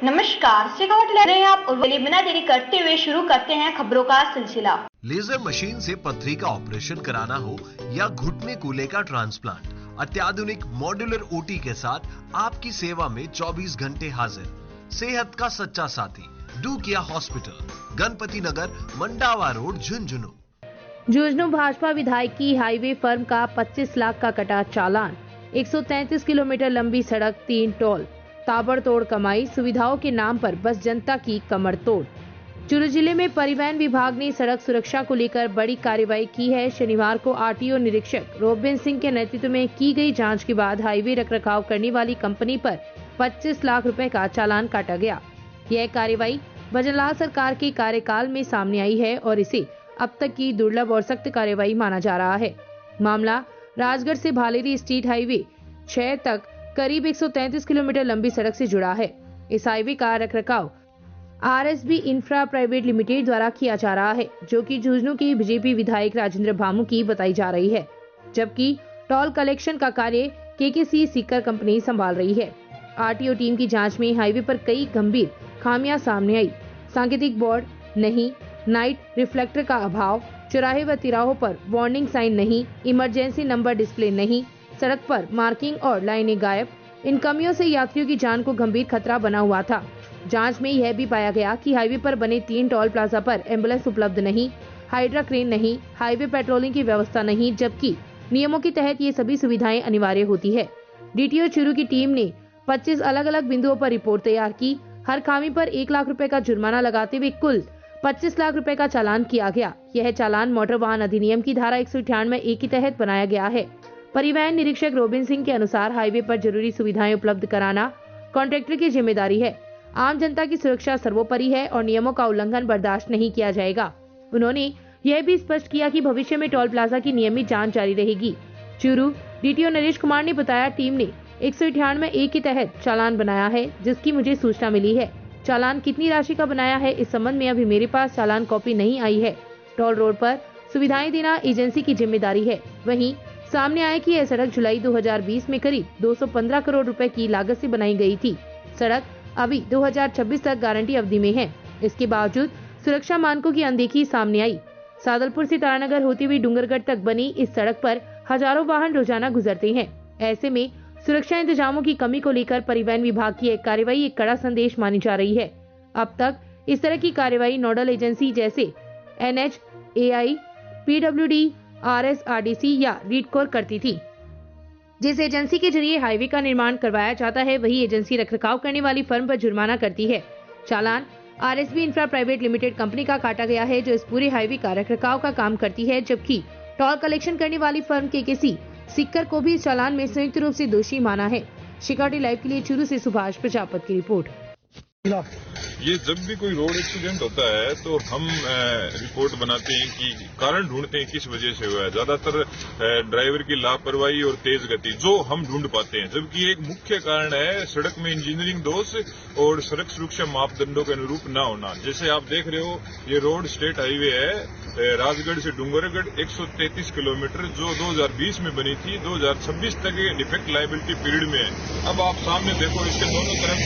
नमस्कार, शेखावत ले रहे हैं आप और बिना देरी करते हुए शुरू करते हैं खबरों का सिलसिला। लेजर मशीन से पथरी का ऑपरेशन कराना हो या घुटने कूल्हे का ट्रांसप्लांट, अत्याधुनिक मॉड्यूलर ओटी के साथ आपकी सेवा में 24 घंटे हाजिर। सेहत का सच्चा साथी डू किया हॉस्पिटल, गणपति नगर, मंडावा रोड, झुंझुनू। झुंझुनू भाजपा विधायक की हाईवे फर्म का 25 लाख का कटा चालान, 133 किलोमीटर लंबी सड़क, 3 टोल, ताबड़तोड़ कमाई, सुविधाओं के नाम पर बस जनता की कमर तोड़। चूरू जिले में परिवहन विभाग ने सड़क सुरक्षा को लेकर बड़ी कार्रवाई की है। शनिवार को आरटीओ निरीक्षक रोबिन सिंह के नेतृत्व में की गई जांच के बाद हाईवे रखरखाव करने वाली कंपनी पर 25 लाख रुपए का चालान काटा गया। यह कार्रवाई भजनलाल सरकार के कार्यकाल में सामने आई है और इसे अब तक की दुर्लभ और सख्त कार्रवाई माना जा रहा है। मामला राजगढ़ से भालेरी स्ट्रीट हाईवे 6 तक करीब 133 किलोमीटर लंबी सड़क से जुड़ा है। इस हाईवे का रखरखाव आरएसबी इंफ्रा प्राइवेट लिमिटेड द्वारा किया जा रहा है, जो कि झुंझुनू के बीजेपी विधायक राजेंद्र भामू की बताई जा रही है, जबकि टोल कलेक्शन का कार्य केकेसी सीकर कंपनी संभाल रही है। आरटीओ टीम की जांच में हाईवे पर कई गंभीर खामियां सामने आई। सांकेतिक बोर्ड नहीं, नाइट रिफ्लेक्टर का अभाव, चौराहे व तिराहों पर वार्निंग साइन नहीं, इमरजेंसी नंबर डिस्प्ले नहीं, सड़क पर मार्किंग और लाइनें गायब। इन कमियों से यात्रियों की जान को गंभीर खतरा बना हुआ था। जांच में यह भी पाया गया कि हाईवे पर बने 3 टोल प्लाजा पर एम्बुलेंस उपलब्ध नहीं, हाइड्रा क्रेन नहीं, हाईवे पेट्रोलिंग की व्यवस्था नहीं, जबकि नियमों के तहत ये सभी सुविधाएं अनिवार्य होती है। डीटीओ चूरू की टीम ने 25 अलग अलग बिंदुओं पर रिपोर्ट तैयार की। हर खामी पर 1 लाख रुपए का जुर्माना लगाते हुए कुल 25 लाख रुपए का चालान किया गया। यह चालान मोटर वाहन अधिनियम की धारा 198A के तहत बनाया गया है। परिवहन निरीक्षक रोबिन सिंह के अनुसार हाईवे पर जरूरी सुविधाएं उपलब्ध कराना कॉन्ट्रैक्टर की जिम्मेदारी है। आम जनता की सुरक्षा सर्वोपरि है और नियमों का उल्लंघन बर्दाश्त नहीं किया जाएगा। उन्होंने यह भी स्पष्ट किया कि भविष्य में टोल प्लाजा की नियमित जांच जारी रहेगी। चूरू डीटीओ नरेश कुमार ने बताया, टीम ने 198A के तहत चालान बनाया है, जिसकी मुझे सूचना मिली है। चालान कितनी राशि का बनाया है, इस संबंध में अभी मेरे पास चालान कॉपी नहीं आई है। टोल रोड पर सुविधाएं देना एजेंसी की जिम्मेदारी है। वहीं सामने आया कि यह सड़क जुलाई 2020 में करीब 215 करोड़ रुपए की लागत से बनाई गई थी। सड़क अभी 2026 तक गारंटी अवधि में है। इसके बावजूद सुरक्षा मानकों की अनदेखी सामने आई। सादलपुर से तारानगर होती हुई डूंगरगढ़ तक बनी इस सड़क पर हजारों वाहन रोजाना गुजरते हैं। ऐसे में सुरक्षा इंतजामों की कमी को लेकर परिवहन विभाग की एक कार्रवाई एक कड़ा संदेश मानी जा रही है। अब तक इस तरह की कार्रवाई नोडल एजेंसी जैसे NHAI, PWD, RSRDC या रीडकोर करती थी। जिस एजेंसी के जरिए हाईवे का निर्माण करवाया जाता है, वही एजेंसी रखरखाव करने वाली फर्म पर जुर्माना करती है। चालान RSB infra private limited company का काटा गया है, जो इस पूरे हाईवे का रखरखाव का काम करती है, जबकि टोल कलेक्शन करने वाली फर्म केकेसी सीकर को भी इस चालान में संयुक्त रूप से दोषी माना है। शिकाटी लाइव के लिए चूरू से सुभाष प्रजापत की रिपोर्ट। ये जब भी कोई रोड एक्सीडेंट होता है तो हम रिपोर्ट बनाते हैं कि कारण ढूंढते हैं किस वजह से हुआ है। ज्यादातर ड्राइवर की लापरवाही और तेज गति जो हम ढूंढ पाते हैं, जबकि एक मुख्य कारण है सड़क में इंजीनियरिंग दोष और सड़क सुरक्षा मापदंडों के अनुरूप न होना। जैसे आप देख रहे हो, ये रोड स्टेट हाईवे है राजगढ़ से डूंगरगढ़ 133 किलोमीटर, जो 2020 में बनी थी, 2026 तक डिफेक्ट लायबिलिटी पीरियड में है। अब आप सामने देखो, इसके दोनों तरफ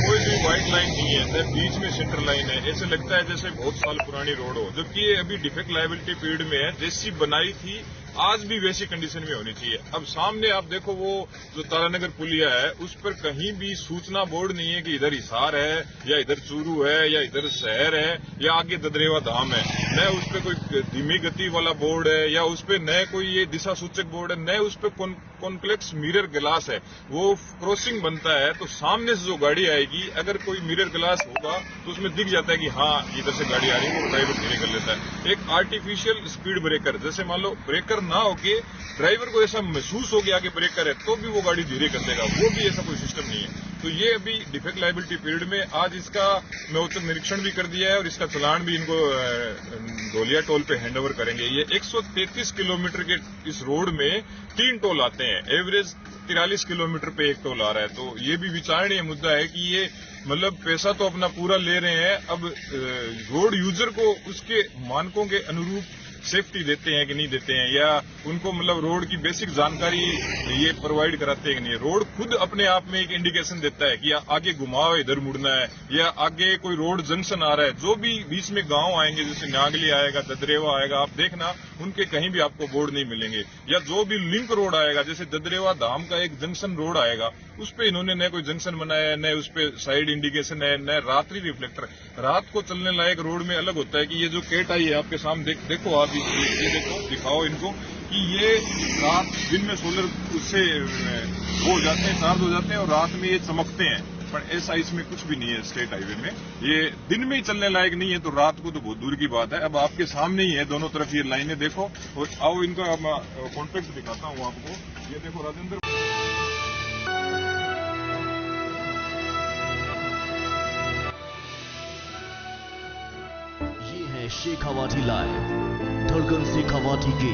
कोई भी व्हाइट लाइन नहीं है, बीच में सेंटर लाइन है। ऐसे लगता है जैसे बहुत साल पुरानी रोड हो, जबकि ये अभी डिफेक्ट लायबिलिटी पीरियड में है। जैसी बनाई थी आज भी वैसी कंडीशन में होनी चाहिए। अब सामने आप देखो, वो जो तारानगर पुलिया है, उस पर कहीं भी सूचना बोर्ड नहीं है कि इधर हिसार है या इधर चूरू है या इधर शहर है या आगे ददरेवा धाम है। न उस पर कोई धीमी गति वाला बोर्ड है या उस पर न कोई ये दिशा सूचक बोर्ड है, न उस पर कॉम्प्लेक्स मिरर ग्लास है। वो क्रॉसिंग बनता है तो सामने से जो गाड़ी आएगी, अगर कोई मिरर ग्लास होगा तो उसमें दिख जाता है कि हाँ इधर से गाड़ी आ रही है, वो ड्राइवर धीरे कर लेता है। एक आर्टिफिशियल स्पीड ब्रेकर, जैसे मान लो ब्रेकर ना होके ड्राइवर को ऐसा महसूस हो गया कि ब्रेकर है तो भी वो गाड़ी धीरे कर देगा, वो भी ऐसा कोई सिस्टम नहीं है। तो ये अभी डिफेक्ट लायबिलिटी पीरियड में आज इसका मैं औचक निरीक्षण भी कर दिया है और इसका चालान भी इनको धोलिया टोल पे हैंडओवर करेंगे। ये 133 किलोमीटर के इस रोड में 3 टोल आते हैं, एवरेज 43 किलोमीटर पे 1 टोल आ रहा है। तो ये भी विचारणीय मुद्दा है कि ये मतलब पैसा तो अपना पूरा ले रहे हैं, अब रोड यूजर को उसके मानकों के अनुरूप सेफ्टी देते हैं कि नहीं देते हैं, या उनको मतलब रोड की बेसिक जानकारी ये प्रोवाइड कराते हैं कि नहीं। रोड खुद अपने आप में एक इंडिकेशन देता है कि आगे घुमाव इधर मुड़ना है, या आगे कोई रोड जंक्शन आ रहा है। जो भी बीच में गांव आएंगे, जैसे नागली आएगा, ददरेवा आएगा, आप देखना उनके कहीं भी आपको बोर्ड नहीं मिलेंगे। या जो भी लिंक रोड आएगा, जैसे ददरेवा धाम का एक जंक्शन रोड आएगा, उस पे इन्होंने न कोई जंक्शन बनाया है, न उस पे साइड इंडिकेशन है, न रात्रि रिफ्लेक्टर। रात को चलने लायक रोड में अलग होता है कि ये जो केट आई है आपके सामने, देखो आप ये देखो, दिखाओ इनको कि ये रात दिन में सोलर उससे हो जाते हैं, चार्ज हो जाते हैं, और रात में ये चमकते हैं। पर ऐसा इसमें कुछ भी नहीं है स्टेट हाईवे में। ये दिन में ही चलने लायक नहीं है, तो रात को तो बहुत दूर की बात है। अब आपके सामने ही है दोनों तरफ ये लाइनें, देखो। और आओ इनका कॉन्ट्रैक्ट दिखाता हूँ आपको। ये देखो राजेंद्र, शेखावाटी लाइव, धड़कन शेखावाटी की